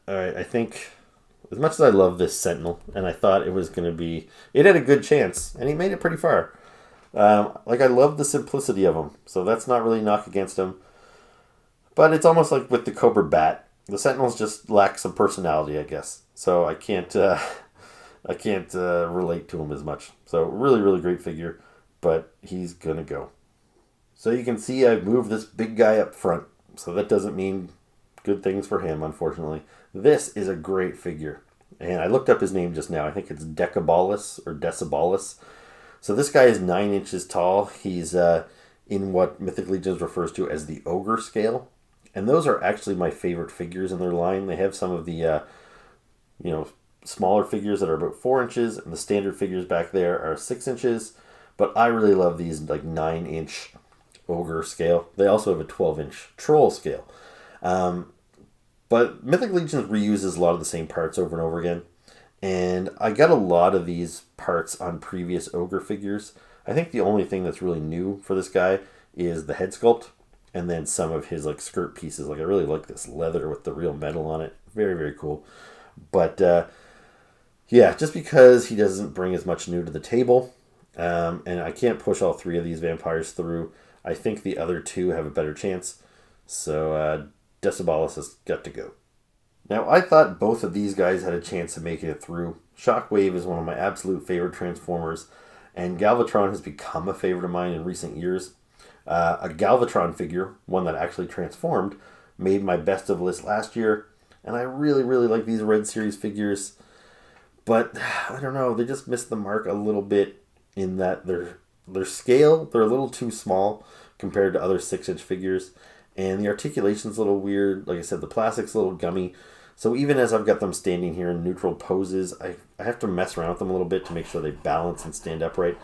All right, I think as much as I love this Sentinel, and I thought it was going to be, it had a good chance, and he made it pretty far. Like I love the simplicity of him, so that's not really a knock against him. But it's almost like with the Cobra Bat, the Sentinels just lack some personality, I guess. So I can't, relate to him as much. So really, really great figure, but he's gonna go. So you can see I've moved this big guy up front. So that doesn't mean good things for him, unfortunately. This is a great figure. And I looked up his name just now. I think it's Decabolus or Decibolus. So this guy is 9 inches tall. He's in what Mythic Legions refers to as the Ogre scale. And those are actually my favorite figures in their line. They have some of the, smaller figures that are about 4 inches. And the standard figures back there are 6 inches. But I really love these like 9-inch Ogre scale. They also have a 12-inch Troll scale. But Mythic Legions reuses a lot of the same parts over and over again. And I got a lot of these parts on previous Ogre figures. I think the only thing that's really new for this guy is the head sculpt. And then some of his like skirt pieces. Like I really like this leather with the real metal on it. Very, very cool. But just because he doesn't bring as much new to the table. And I can't push all 3 of these vampires through. I think the other 2 have a better chance. So Decibolus has got to go. Now, I thought both of these guys had a chance of making it through. Shockwave is one of my absolute favorite Transformers, and Galvatron has become a favorite of mine in recent years. A Galvatron figure, one that actually transformed, made my best of list last year, and I really, really like these Red Series figures. But, I don't know, they just missed the mark a little bit in that their scale, they're a little too small compared to other 6-inch figures. And the articulation's a little weird. Like I said, the plastic's a little gummy. So even as I've got them standing here in neutral poses, I have to mess around with them a little bit to make sure they balance and stand upright.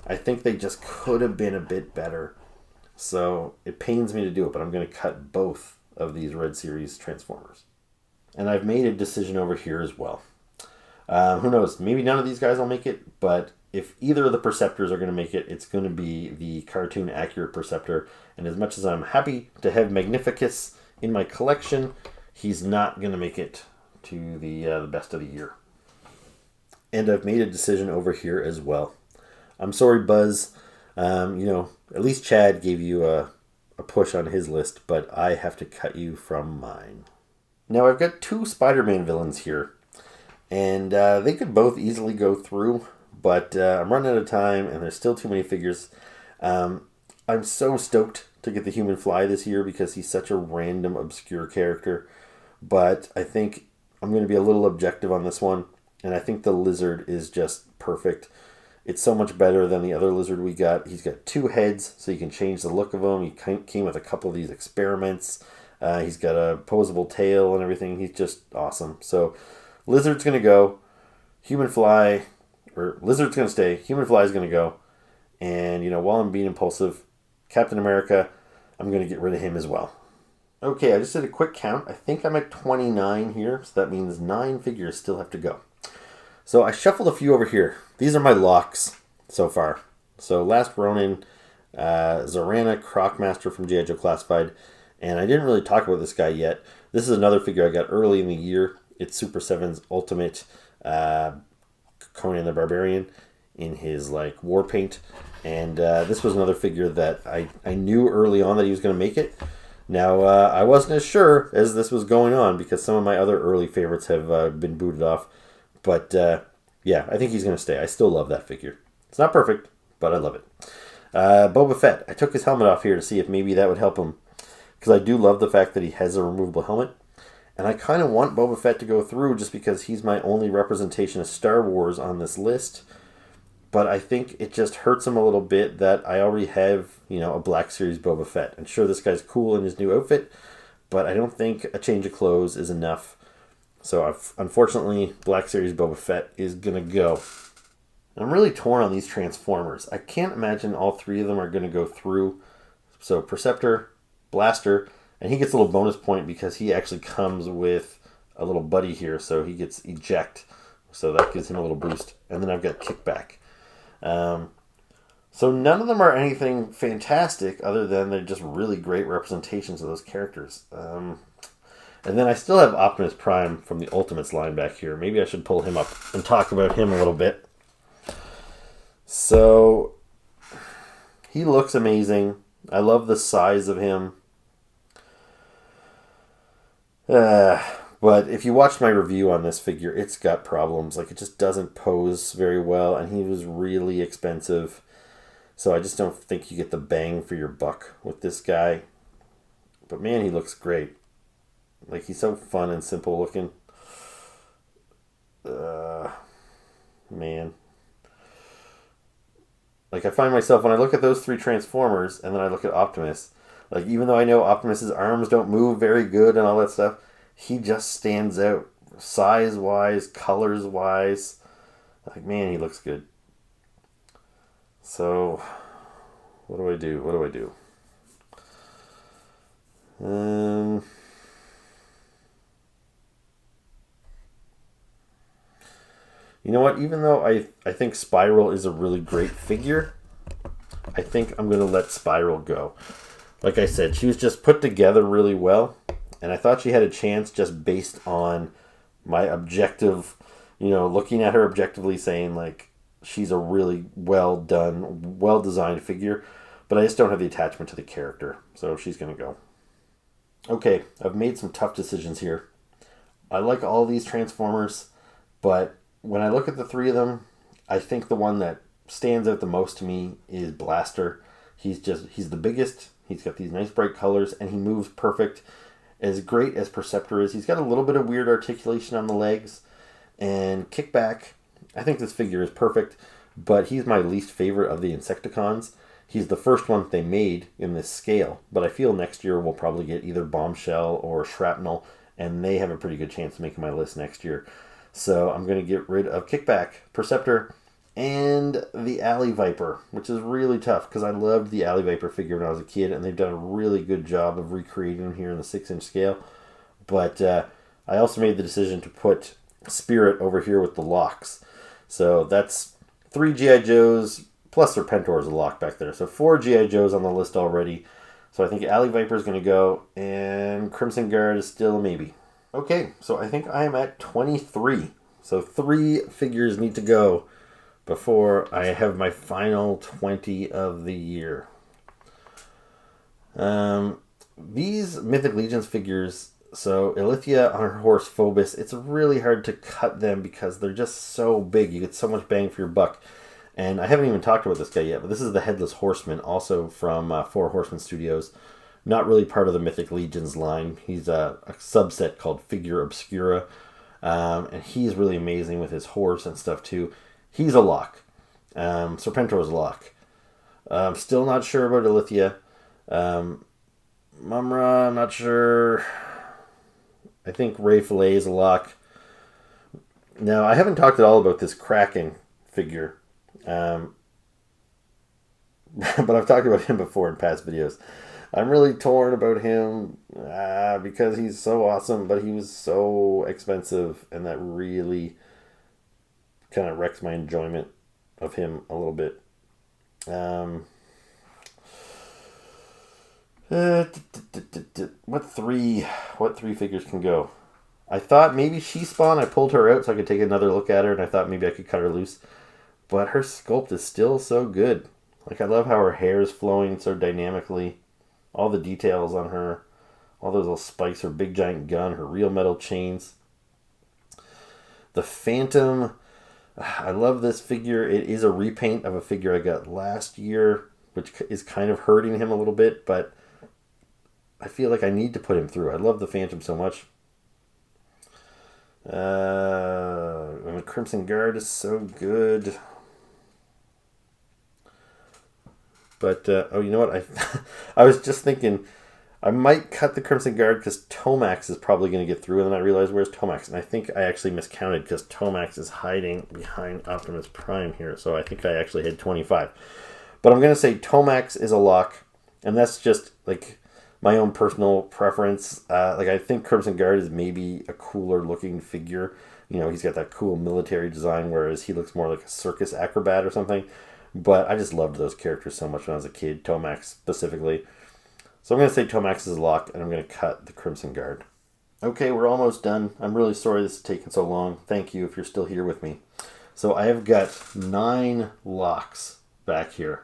I think they just could have been a bit better. So it pains me to do it, but I'm going to cut both of these Red Series Transformers. And I've made a decision over here as well. Who knows? Maybe none of these guys will make it, but if either of the Perceptors are going to make it, it's going to be the cartoon accurate Perceptor. And as much as I'm happy to have Magnificus in my collection, he's not going to make it to the best of the year. And I've made a decision over here as well. I'm sorry, Buzz. At least Chad gave you a push on his list, but I have to cut you from mine. Now, I've got 2 Spider-Man villains here, and they could both easily go through, but I'm running out of time, and there's still too many figures. I'm so stoked to get the Human Fly this year because he's such a random, obscure character, but I think I'm going to be a little objective on this one, and I think the Lizard is just perfect. It's so much better than the other Lizard we got. He's got 2 heads, so you can change the look of him. He came with a couple of these experiments. He's got a posable tail and everything. He's just awesome. So Lizard's going to go. Lizard's going to stay. Human Fly is going to go. And, while I'm being impulsive, Captain America, I'm going to get rid of him as well. Okay, I just did a quick count. I think I'm at 29 here, so that means 9 figures still have to go. So I shuffled a few over here. These are my locks so far. So Last Ronin, Zorana, Crocmaster from G.I. Joe Classified, and I didn't really talk about this guy yet. This is another figure I got early in the year. It's Super 7's Ultimate Conan the Barbarian in his war paint. And this was another figure that I knew early on that he was going to make it. Now, I wasn't as sure as this was going on because some of my other early favorites have been booted off. But, I think he's going to stay. I still love that figure. It's not perfect, but I love it. Boba Fett. I took his helmet off here to see if maybe that would help him. Because I do love the fact that he has a removable helmet. And I kind of want Boba Fett to go through just because he's my only representation of Star Wars on this list. But I think it just hurts him a little bit that I already have, a Black Series Boba Fett. And sure, this guy's cool in his new outfit, but I don't think a change of clothes is enough. So unfortunately, Black Series Boba Fett is going to go. I'm really torn on these Transformers. I can't imagine all 3 of them are going to go through. So Perceptor, Blaster, and he gets a little bonus point because he actually comes with a little buddy here, so he gets eject. So that gives him a little boost. And then I've got kickback. So none of them are anything fantastic other than they're just really great representations of those characters. And then I still have Optimus Prime from the Ultimates line back here. Maybe I should pull him up and talk about him a little bit. So he looks amazing. I love the size of him. But if you watch my review on this figure, it's got problems. Like, it just doesn't pose very well, and he was really expensive. So I just don't think you get the bang for your buck with this guy. But man, he looks great. Like, he's so fun and simple looking. Man. Like, I find myself, when I look at those three Transformers, and then I look at Optimus, like, even though I know Optimus's arms don't move very good and all that stuff, he just stands out size-wise, colors-wise. Like, man, he looks good. So, what do I do? What do I do? You know what? Even though I think Spiral is a really great figure, I think I'm going to let Spiral go. Like I said, she was just put together really well, and I thought she had a chance just based on my objective, looking at her objectively, saying, like, she's a really well done, well designed figure, but I just don't have the attachment to the character, so she's going to go. Okay, I've made some tough decisions here. I like all these Transformers, but when I look at the three of them, I think the one that stands out the most to me is Blaster. He's the biggest, he's got these nice bright colors, and he moves perfect. As great as Perceptor is, he's got a little bit of weird articulation on the legs, and Kickback, I think this figure is perfect, but he's my least favorite of the Insecticons. He's the first one they made in this scale, but I feel next year we'll probably get either Bombshell or Shrapnel, and they have a pretty good chance of making my list next year. So I'm going to get rid of Kickback, Perceptor, and the Alley Viper, which is really tough because I loved the Alley Viper figure when I was a kid, and they've done a really good job of recreating him here in the 6-inch scale. But I also made the decision to put Spirit over here with the locks. So that's 3 G.I. Joes, plus Serpentor's a lock back there. So 4 G.I. Joes on the list already. So I think Alley Viper is going to go, and Crimson Guard is still a maybe. Okay, so I think I am at 23. So 3 figures need to go before I have my final 20 of the year. These Mythic Legions figures, so Ilithia on her horse Phobos, it's really hard to cut them because they're just so big. You get so much bang for your buck. And I haven't even talked about this guy yet, but this is the Headless Horseman, also from 4 Horseman Studios. Not really part of the Mythic Legions line. He's a subset called Figure Obscura. And he's really amazing with his horse and stuff too. He's a lock. Serpentor's a lock. I'm still not sure about Ilithia. Mumra, I'm not sure. I think Ray Fillet is a lock. Now, I haven't talked at all about this Kraken figure. But I've talked about him before in past videos. I'm really torn about him because he's so awesome, but he was so expensive, and that really kind of wrecks my enjoyment of him a little bit. What three figures can go? I thought maybe She-Spawn. I pulled her out so I could take another look at her, and I thought maybe I could cut her loose. But her sculpt is still so good. Like, I love how her hair is flowing so dynamically. All the details on her. All those little spikes, her big giant gun, her real metal chains. The Phantom. I love this figure. It is a repaint of a figure I got last year, which is kind of hurting him a little bit, but I feel like I need to put him through. I love the Phantom so much. And the Crimson Guard is so good. But, you know what? I was just thinking I might cut the Crimson Guard because Tomax is probably going to get through, and then I realized, where's Tomax? And I think I actually miscounted because Tomax is hiding behind Optimus Prime here, so I think I actually had 25. But I'm going to say Tomax is a lock, and that's just, like, my own personal preference. Like I think Crimson Guard is maybe a cooler looking figure. You know, he's got that cool military design, whereas he looks more like a circus acrobat or something. But I just loved those characters so much when I was a kid, Tomax specifically. So I'm going to say Tomax is a lock, and I'm going to cut the Crimson Guard. Okay, we're almost done. I'm really sorry this is taking so long. Thank you if you're still here with me. So I have got 9 locks back here.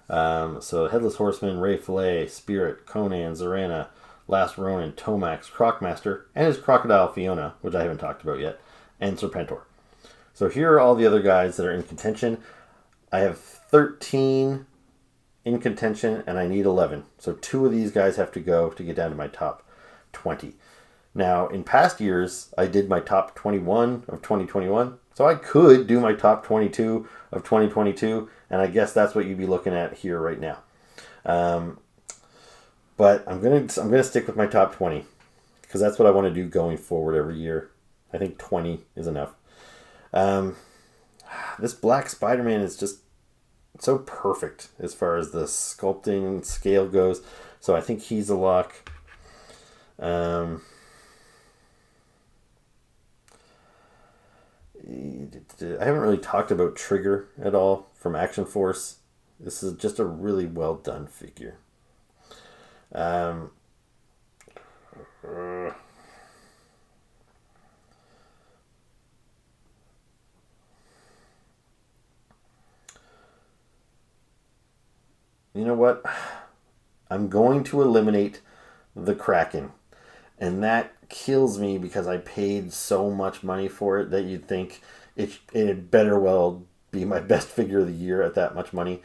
So Headless Horseman, Ray Fillet, Spirit, Conan, Zorana, Last Ronin, Tomax, Crocmaster, and his Crocodile Fiona, which I haven't talked about yet, and Serpentor. So here are all the other guys that are in contention. I have 13 in contention, and I need 11. So 2 of these guys have to go to get down to my top 20. Now, in past years, I did my top 21 of 2021, so I could do my top 22 of 2022, and I guess that's what you'd be looking at here right now. But I'm gonna stick with my top 20 because that's what I want to do going forward every year. I think 20 is enough. This Black Spider-Man is just so perfect as far as the sculpting scale goes. So I think he's a lock. I haven't really talked about Trigger at all from Action Force. This is just a really well done figure. You know what? I'm going to eliminate the Kraken. And that kills me because I paid so much money for it that you'd think it better well be my best figure of the year at that much money.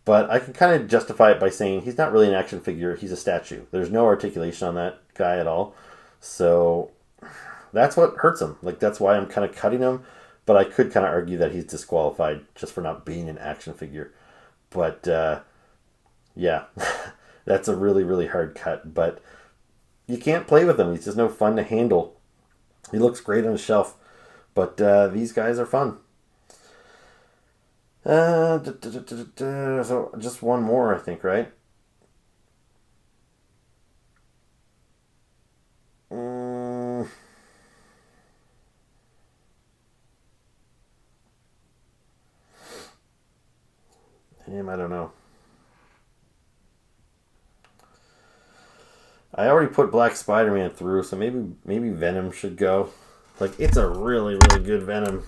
But I can kind of justify it by saying he's not really an action figure. He's a statue. There's no articulation on that guy at all. So that's what hurts him. Like, that's why I'm kind of cutting him. But I could kind of argue that he's disqualified just for not being an action figure. But, yeah, that's a really, really hard cut. But you can't play with him. He's just no fun to handle. He looks great on a shelf. But these guys are fun. So just one more, I think, right? I don't know. I already put Black Spider-Man through, so maybe Venom should go. Like, it's a really, really good Venom.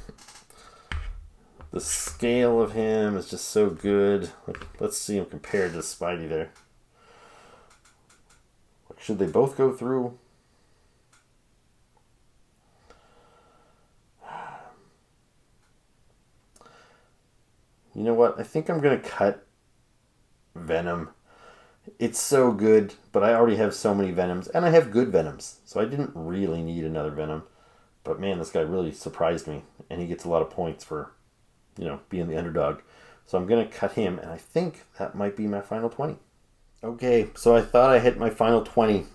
The scale of him is just so good. Let's see him compared to Spidey there. Should they both go through? You know what? I think I'm going to cut Venom. It's so good, but I already have so many Venoms, and I have good Venoms, so I didn't really need another Venom. But man, this guy really surprised me, and he gets a lot of points for, being the underdog. So I'm going to cut him, and I think that might be my final 20. Okay, so I thought I hit my final 20,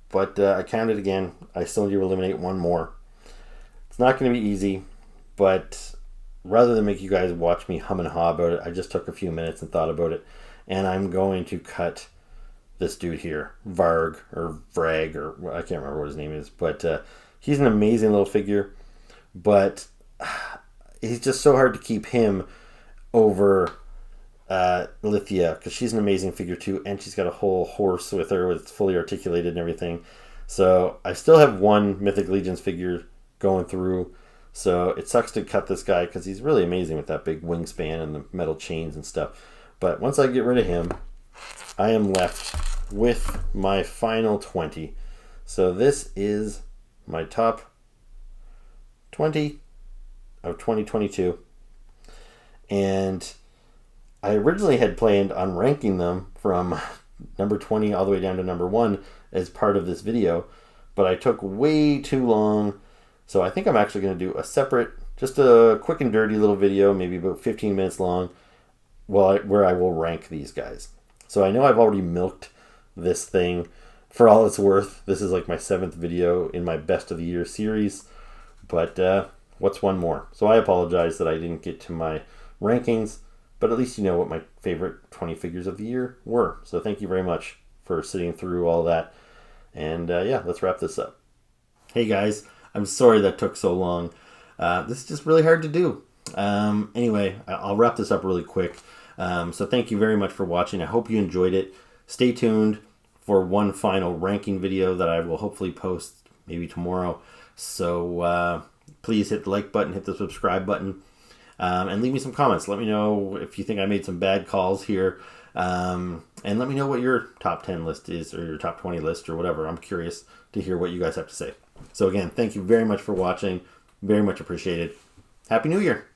but I counted again. I still need to eliminate one more. It's not going to be easy, but rather than make you guys watch me hum and haw about it, I just took a few minutes and thought about it, and I'm going to cut this dude here, Varg, or Vrag, or I can't remember what his name is, but he's an amazing little figure, but he's just so hard to keep him over Lithia, because she's an amazing figure too, and she's got a whole horse with her, it's fully articulated and everything. So I still have one Mythic Legions figure going through, so it sucks to cut this guy because he's really amazing with that big wingspan and the metal chains and stuff. But once I get rid of him, I am left with my final 20. So this is my top 20 of 2022. And I originally had planned on ranking them from number 20 all the way down to number 1 as part of this video, but I took way too long. So I think I'm actually going to do a separate, just a quick and dirty little video, maybe about 15 minutes long, where I will rank these guys. So I know I've already milked this thing for all it's worth. This is like my 7th video in my best of the year series, but what's one more? So I apologize that I didn't get to my rankings, but at least you know what my favorite 20 figures of the year were. So thank you very much for sitting through all that. And yeah, let's wrap this up. Hey guys, I'm sorry that took so long. This is just really hard to do. Anyway, I'll wrap this up really quick. So thank you very much for watching. I hope you enjoyed it. Stay tuned for one final ranking video that I will hopefully post maybe tomorrow. So please hit the like button, hit the subscribe button, and leave me some comments. Let me know if you think I made some bad calls here. And let me know what your top 10 list is, or your top 20 list, or whatever. I'm curious to hear what you guys have to say. So again, thank you very much for watching. Very much appreciated. Happy New Year!